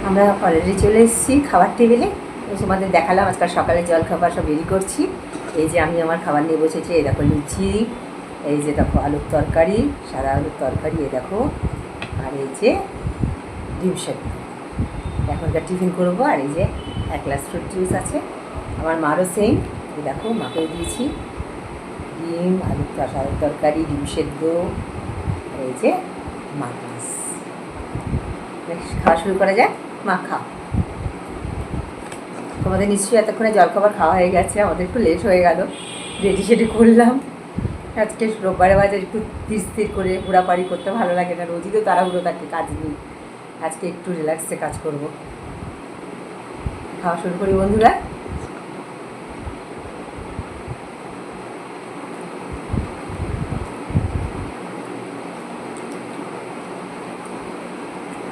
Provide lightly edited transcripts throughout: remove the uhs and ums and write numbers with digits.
আমরা অলরেডি চলে এসেছি খাবার টেবিলে। তোমাদের দেখালাম আজকাল সকালে জল খাবার সব রেডি করছি। এই যে আমি আমার খাবার নিয়ে বসেছি। এই দেখো লুচি, এই যে দেখো আলুর তরকারি, সাদা আলুর তরকারি, এই দেখো, আর এই যে ডিম সেদ্ধ। এখনকার টিফিন করবো। আর এই যে এক গ্লাস ফ্রুট জুস আছে। আমার মারও সেম। এই দেখো মাকেও দিয়েছি ডিম, আলুর তরকারি, ডিম সেদ্ধ, এই যে মাছ। খাওয়া শুরু করা যায়। মা খাও। তোমাদের নিশ্চয়ই এতক্ষণে জলখাবার খাওয়া হয়ে গেছে। আমাদের একটু লেট হয়ে গেল, রেডি সেডি করলাম। আজকে রোববারে বাজার একটু স্থির স্থির করে ঘোরাপাড়ি করতে ভালো লাগে না, রোজই তো তাড়াহুড়ো থাকে কাজ নেই। আজকে একটু রিল্যাক্সে কাজ করব। খাওয়া শুরু করি বন্ধুরা।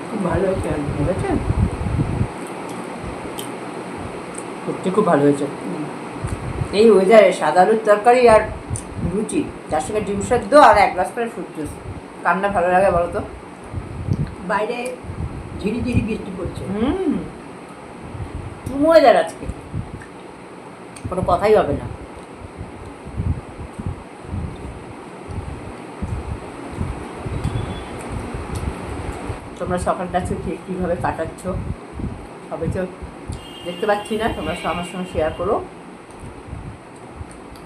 খুব ভালো হয়েছে, বুঝেছেন? সত্যি খুব ভালো হয়েছে। এই ওয়েদারে সাদা আলুর তরকারি আর লুচি, যার সঙ্গে ডিম সেদ্ধ আর এক গ্লাস করে ফ্রুট জুস, কান্না ভালো লাগে বলো তো? বাইরে ঝিরি ঝিরি বৃষ্টি পড়ছে। ওয়েদার আজকে কোনো কথাই হবে না। তোমরা সকালটা ঠিক কীভাবে কাটাচ্ছ সবাই তো দেখতে পাচ্ছি না। তোমরা আমার সঙ্গে শেয়ার করো,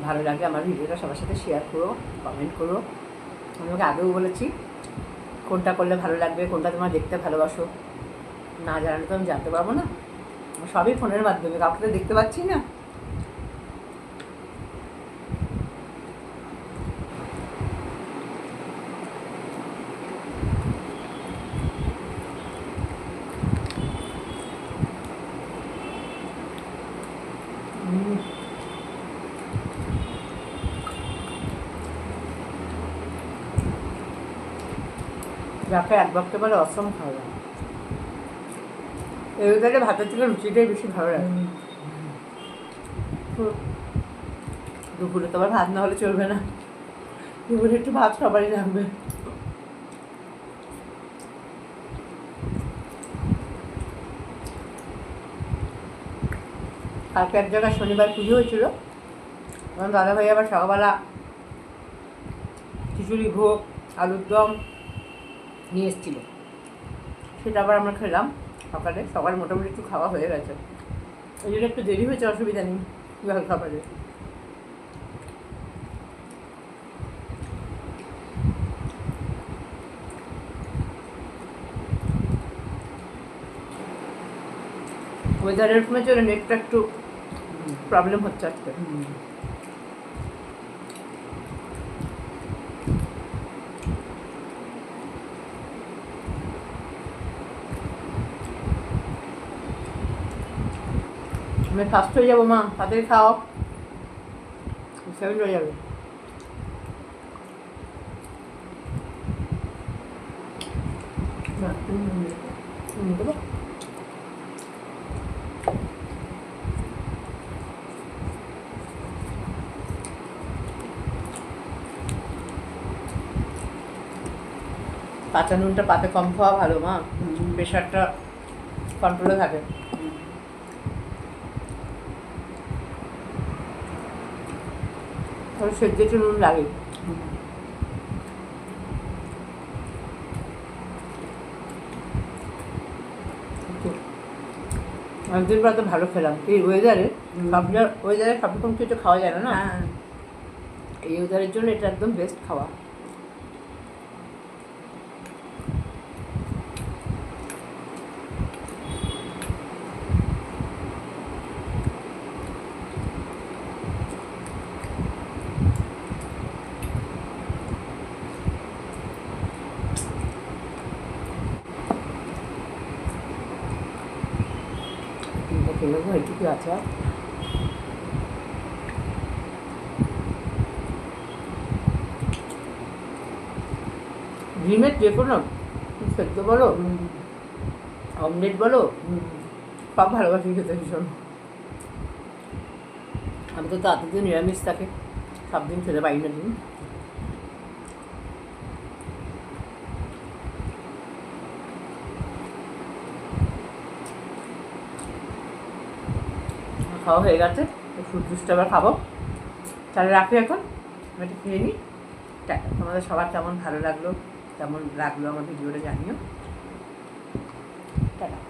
ভালো লাগে আমার ভিডিওটা সবার সাথে শেয়ার করো, কমেন্ট করো। আমি তোমাকে আগেও বলেছি কোনটা করলে ভালো লাগবে, কোনটা তোমরা দেখতে ভালোবাসো। না জানালে তো আমি জানতে পারবো না। সবই ফোনের মাধ্যমে, কাউকে তো দেখতে পাচ্ছি না। যাকে এক বক্তে বলে অসম খাওয়া যায়। এই ওদের ভাতের থেকে লুচিটাই বেশি ভালো লাগে। দুপুরে তো আবার ভাত না হলে চলবে না, দুপুরে একটু ভাত সবারই লাগবে। কালকে এক জায়গায় শনিবার পুজো হয়েছিল। আমার দাদাভাই আবার সকালবেলা খিচুড়ি, ভোগ, আলুর দম নিয়ে এসেছিল। সেটা আবার আমরা খেলাম সকালে মোটামুটি একটু খাওয়া হয়ে গেছে। ওই জন্য একটু দেরি হয়েছে, অসুবিধা নেই জল খাবারে। ওয়েদারের জন্য নেটটা একটু প্রবলেম হচ্ছে আজকে। আমি ফার্স্ট হয়ে যাবো মা, তাদের খাও, সেভেন হয়ে যাবে। দেবো কাঁচা নুনটা পাতে কম খাওয়া ভালো মা, প্রেশারটা কন্ট্রোলে থাকে। তাহলে সেদ্ধ একটু নুন লাগে। একদিন পর তো ভালো খেলাম। এই ওয়েদারে সব রকম কিছু খাওয়া যায় না। এই ওয়েদারের জন্য এটা একদম বেস্ট খাওয়া। এটুকু আছে। ডিমের যে কোনো সেদ্ধ বলো, অমলেট বলো, সব ভালোবাসি খেতে ভীষণ। আমি তো এতদিন নিরামিষ থাকে, সব দিন খেতে পারি না ডিম। খাওয়া হয়ে গেছে, ফ্রুট জুসটা আবার খাবো। তাহলে রাখি এখন, আমি এটা খেয়ে নিই। টাটা। তোমাদের সবার কেমন লাগলো আমার ভিডিওটা জানিও। টাটা।